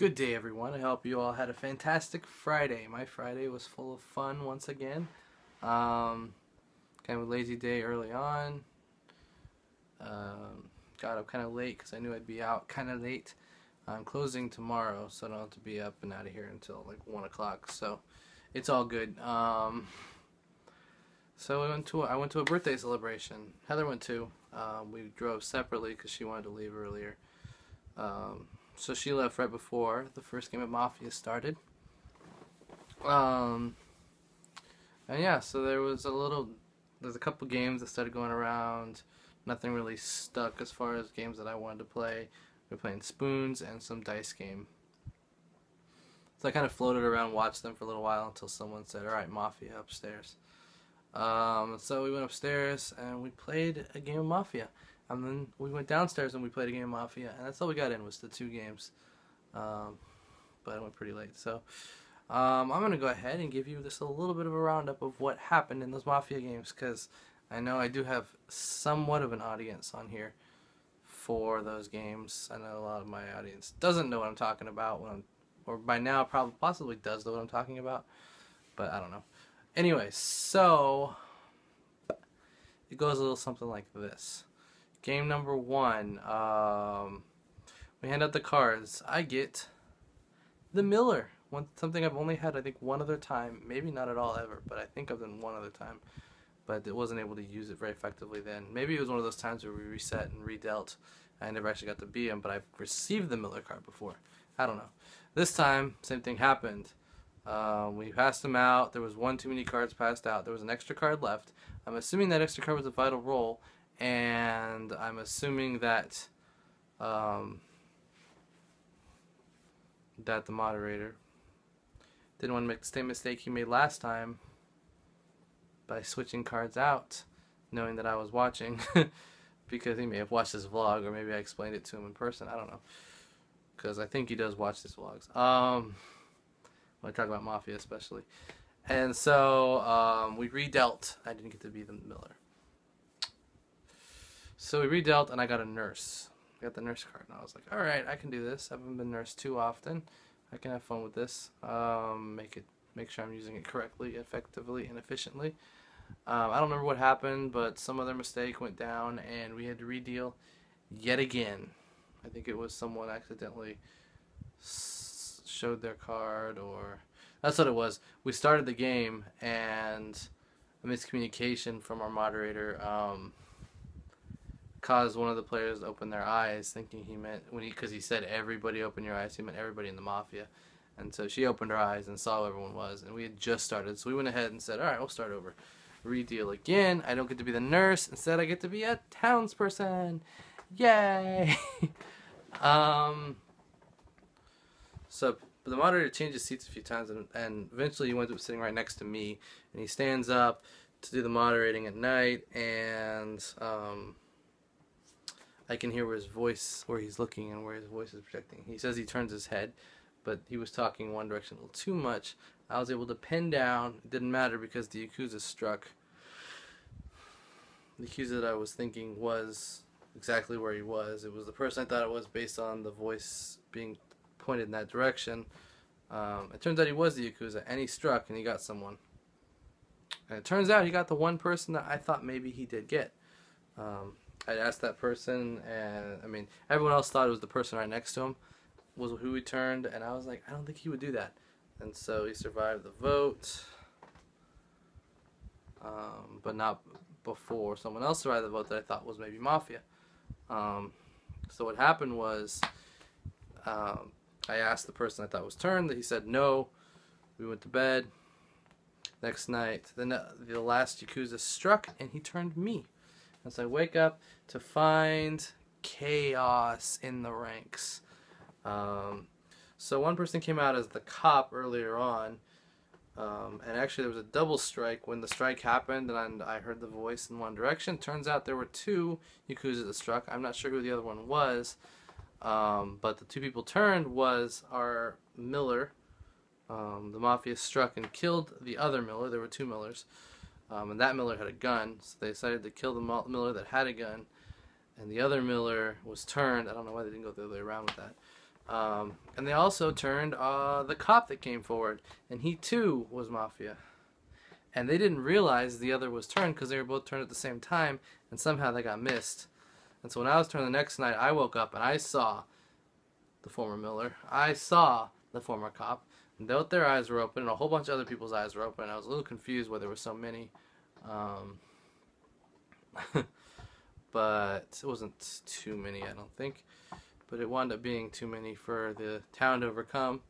Good day, everyone. I hope you all had a fantastic Friday. My Friday was full of fun once again. Kind of a lazy day early on. Got up kind of late because I knew I'd be out kind of late. I'm closing tomorrow, so I don't have to be up and out of here until like 1 o'clock. So it's all good. So I went to a birthday celebration. Heather went too. We drove separately because she wanted to leave earlier. So she left right before the first game of Mafia started. And yeah, so there's a couple games that started going around. Nothing really stuck as far as games that I wanted to play. We were playing spoons and some dice game. So I kind of floated around, watched them for a little while until someone said, "All right, Mafia upstairs." So we went upstairs and we played a game of Mafia. And then we went downstairs and we played a game of Mafia, and that's all we got in was the 2 games. But it went pretty late. So I'm going to go ahead and give you just a little bit of a roundup of what happened in those Mafia games, because I know I do have somewhat of an audience on here for those games. I know a lot of my audience doesn't know what I'm talking about, or by now probably possibly does know what I'm talking about, but I don't know. Anyway, so it goes a little something like this. Game number 1, we hand out the cards. I get the Miller. Something I've only had, I think, one other time. Maybe not at all ever, but I think I've done one other time. But I wasn't able to use it very effectively then. Maybe it was one of those times where we reset and redealt. I never actually got to beat him, but I've received the Miller card before. I don't know. This time, same thing happened. We passed them out. There was one too many cards passed out. There was an extra card left. I'm assuming that extra card was a vital roll. And I'm assuming that that the moderator didn't want to make the same mistake he made last time by switching cards out, knowing that I was watching, because he may have watched this vlog, or maybe I explained it to him in person. I don't know, because I think he does watch these vlogs. When I talk about Mafia especially. And so we redealt. I didn't get to be the Miller. So we redealt, and I got a nurse. I got the nurse card, and I was like, all right, I can do this. I haven't been nursed too often. I can have fun with this. Make sure I'm using it correctly, effectively, and efficiently. I don't remember what happened, but some other mistake went down, and we had to redeal yet again. I think it was someone accidentally showed their card, or that's what it was. We started the game, and a miscommunication from our moderator caused one of the players to open their eyes, thinking he meant, because he said everybody open your eyes, he meant everybody in the Mafia. And so she opened her eyes and saw who everyone was, and we had just started. So we went ahead and said, all right, we'll start over. Redeal again. I don't get to be the nurse. Instead, I get to be a townsperson. Yay! So the moderator changes seats a few times, and eventually he winds up sitting right next to me, and he stands up to do the moderating at night, and I can hear where he's looking and where his voice is projecting. He says he turns his head, but he was talking one direction a little too much. I was able to pin down. It didn't matter because the Yakuza struck. The Yakuza that I was thinking was exactly where he was. It was the person I thought it was based on the voice being pointed in that direction. It turns out he was the Yakuza, and he struck, and he got someone. And it turns out he got the one person that I thought maybe he did get. I asked that person, and I mean, everyone else thought it was the person right next to him was who he turned, and I was like, I don't think he would do that. And so he survived the vote, but not before someone else survived the vote that I thought was maybe Mafia. So what happened was, I asked the person I thought was turned, that he said no. We went to bed. Next night, the last Yakuza struck, and he turned me. And so I wake up to find chaos in the ranks. So one person came out as the cop earlier on, and actually there was a double strike. When the strike happened and I heard the voice in one direction, turns out there were 2 Yakuza that struck. I'm not sure who the other one was, but the 2 people turned was our Miller. The Mafia struck and killed the other Miller. There were 2 Millers. And that Miller had a gun, so they decided to kill the Miller that had a gun, and the other Miller was turned. I don't know why they didn't go the other way around with that. And they also turned the cop that came forward, and he too was Mafia. And they didn't realize the other was turned because they were both turned at the same time, and somehow they got missed. And so when I was turned the next night, I woke up and I saw the former Miller. I saw the former cop. And both their eyes were open, and a whole bunch of other people's eyes were open. I was a little confused why there were so many. But it wasn't too many, I don't think. But it wound up being too many for the town to overcome.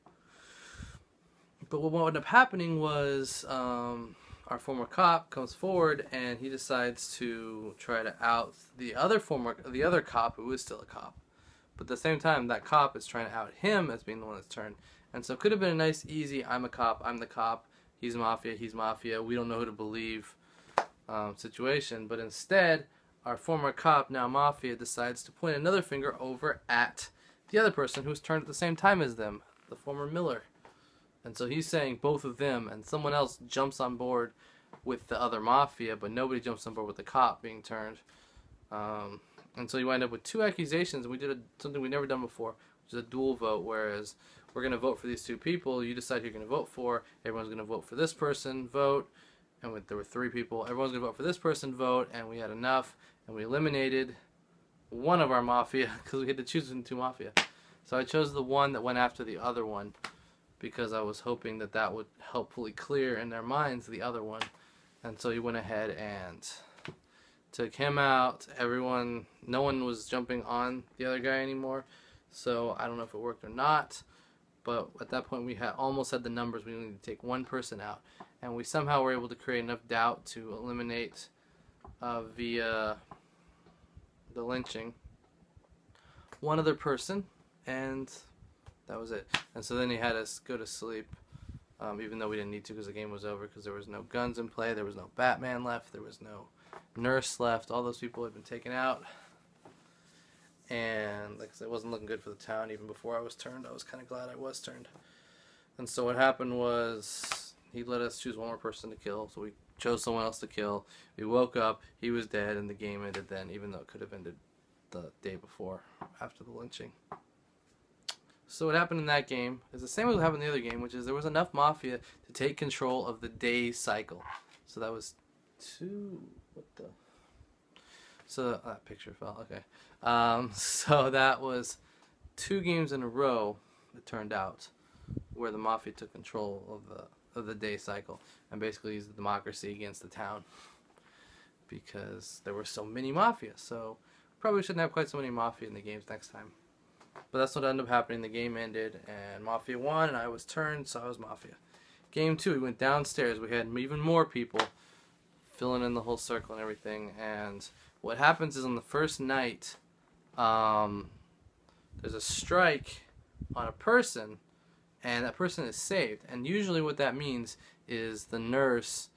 But what wound up happening was our former cop comes forward and he decides to try to out the other cop who is still a cop. But at the same time, that cop is trying to out him as being the one that's turned. And so it could have been a nice, easy, I'm a cop, I'm the cop, he's Mafia, we don't know who to believe situation. But instead, our former cop, now Mafia, decides to point another finger over at the other person who's turned at the same time as them, the former Miller. And so he's saying both of them, and someone else jumps on board with the other Mafia, but nobody jumps on board with the cop being turned. And so you wind up with two accusations, and we did something we've never done before, which is a dual vote, whereas we're going to vote for these two people, you decide who you're going to vote for, everyone's going to vote for this person, vote, and there were three people, everyone's going to vote for this person, vote, and we had enough, and we eliminated one of our Mafia, because we had to choose between two Mafia. So I chose the one that went after the other one, because I was hoping that that would helpfully clear in their minds the other one. And so he went ahead and took him out. No one was jumping on the other guy anymore, so I don't know if it worked or not. But at that point we almost had the numbers. We needed to take one person out, and we somehow were able to create enough doubt to eliminate via the lynching one other person, and that was it. And so then he had us go to sleep, even though we didn't need to because the game was over, because there was no guns in play, there was no Batman left, there was no nurse left, all those people had been taken out. And like I said, it wasn't looking good for the town even before I was turned. I was kind of glad I was turned. And so what happened was he let us choose one more person to kill, so we chose someone else to kill. We woke up, he was dead, and the game ended then, even though it could have ended the day before, after the lynching. So what happened in that game is the same as what happened in the other game, which is there was enough Mafia to take control of the day cycle. So that was so that picture fell, okay. So that was 2 games in a row, it turned out, where the Mafia took control of the day cycle and basically used the democracy against the town because there were so many Mafia. So probably shouldn't have quite so many Mafia in the games next time. But that's what ended up happening. The game ended and Mafia won and I was turned, so I was Mafia. Game 2, we went downstairs. We had even more people filling in the whole circle and everything. And what happens is on the first night, there's a strike on a person, and that person is saved. And usually what that means is the nurse,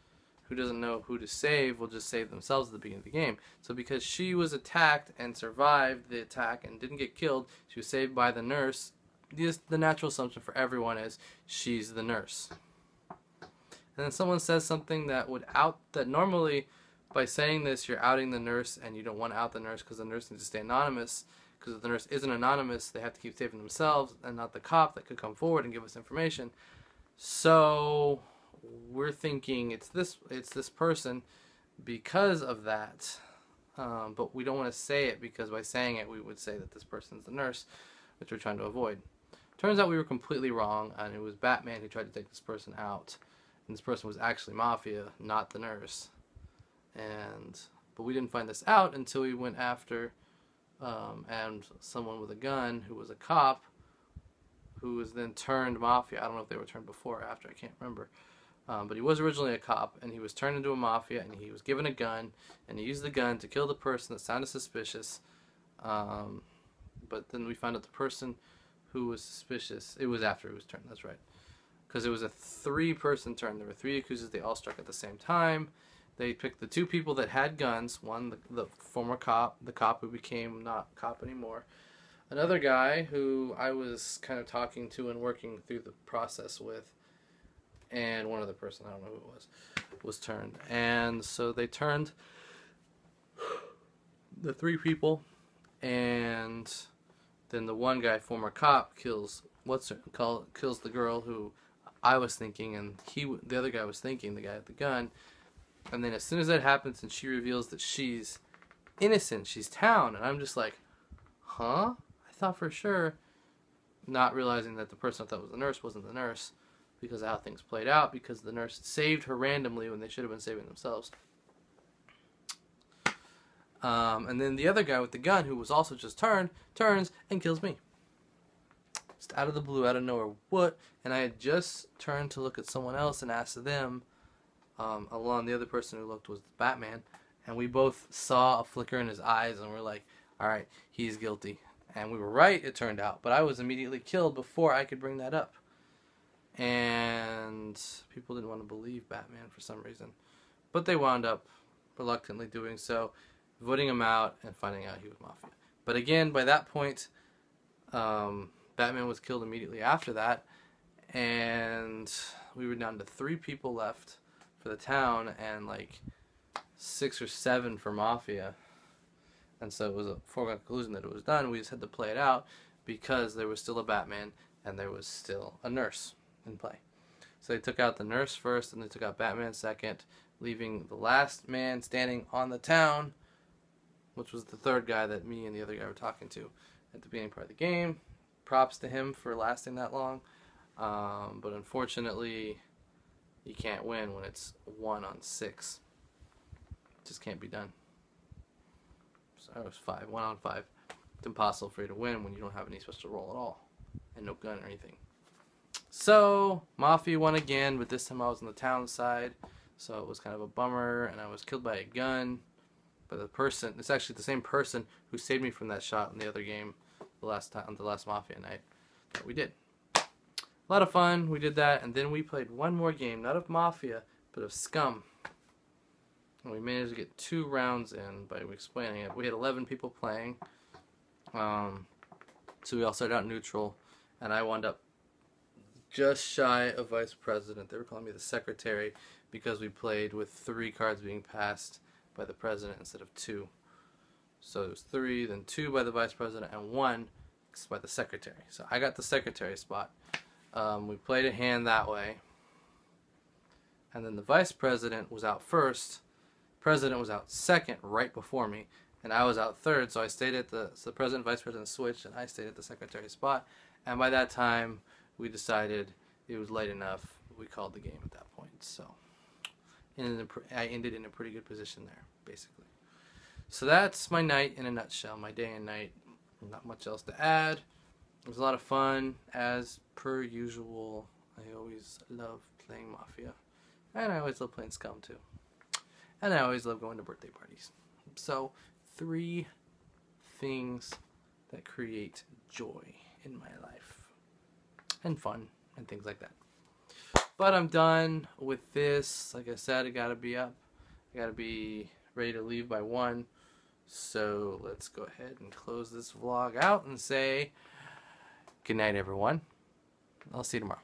who doesn't know who to save, will just save themselves at the beginning of the game. So because she was attacked and survived the attack and didn't get killed, she was saved by the nurse, the natural assumption for everyone is she's the nurse. And then someone says something that normally by saying this you're outing the nurse, and you don't want to out the nurse because the nurse needs to stay anonymous, because if the nurse isn't anonymous they have to keep saving themselves and not the cop that could come forward and give us information. So we're thinking it's this person because of that, but we don't want to say it because by saying it we would say that this person's the nurse, which we're trying to avoid. Turns out we were completely wrong, and it was Batman who tried to take this person out. And this person was actually Mafia, not the nurse. But we didn't find this out until we went after and someone with a gun who was a cop, who was then turned Mafia. I don't know if they were turned before or after, I can't remember. But he was originally a cop, and he was turned into a Mafia, and he was given a gun, and he used the gun to kill the person that sounded suspicious. But then we found out the person who was suspicious, it was after he was turned, that's right. Because it was a 3-person turn. There were 3 accusers, they all struck at the same time. They picked the 2 people that had guns, one, the former cop, the cop who became not cop anymore. Another guy who I was kind of talking to and working through the process with, and one other person, I don't know who it was turned. And so they turned the 3 people, and Then the one guy, former cop, kills the girl who I was thinking, and the other guy was thinking, the guy with the gun. And then as soon as that happens, and she reveals that she's innocent, she's Town, and I'm just like, huh? I thought for sure, not realizing that the person I thought was the nurse wasn't the nurse, because of how things played out, because the nurse saved her randomly when they should have been saving themselves. And then the other guy with the gun, who was also just turns and kills me. Just out of the blue, out of nowhere. What? And I had just turned to look at someone else and asked them, along the other person who looked was Batman, and we both saw a flicker in his eyes, and we're like, alright, he's guilty. And we were right, it turned out, but I was immediately killed before I could bring that up. And people didn't want to believe Batman for some reason. But they wound up reluctantly doing so, voting him out and finding out he was Mafia. But again, by that point, Batman was killed immediately after that, and we were down to 3 people left for the town and like 6 or 7 for Mafia. And so it was a foregone conclusion that it was done. We just had to play it out because there was still a Batman and there was still a nurse in play. So they took out the nurse first and they took out Batman second, leaving the last man standing on the town, which was the third guy that me and the other guy were talking to at the beginning part of the game. Props to him for lasting that long. But unfortunately, you can't win when it's 1 on 6. It just can't be done. So it was 5, 1 on 5. It's impossible for you to win when you don't have any special roll at all. And no gun or anything. So, Mafia won again, but this time I was on the town side. So it was kind of a bummer, and I was killed by a gun. But it's actually the same person who saved me from that shot in the other game, the last Mafia night that we did. A lot of fun, we did that, and then we played one more game, not of Mafia, but of Scum. And we managed to get 2 rounds in by explaining it. We had 11 people playing, so we all started out neutral, and I wound up just shy of vice president. They were calling me the secretary because we played with 3 cards being passed by the president instead of 2. So it was 3, then 2 by the vice president, and 1 by the secretary. So I got the secretary spot. We played a hand that way. And then the vice president was out first. President was out second right before me. And I was out third, so I stayed at so the president and vice president switched, and I stayed at the secretary spot. And by that time, we decided it was late enough. We called the game at that point. So I ended in a pretty good position there, basically. So that's my night in a nutshell, my day and night. Not much else to add. It was a lot of fun, as per usual. I always love playing Mafia. And I always love playing Scum, too. And I always love going to birthday parties. So, 3 things that create joy in my life. And fun, and things like that. But I'm done with this. Like I said, I gotta be up. I gotta be ready to leave by 1. So let's go ahead and close this vlog out and say good night, everyone. I'll see you tomorrow.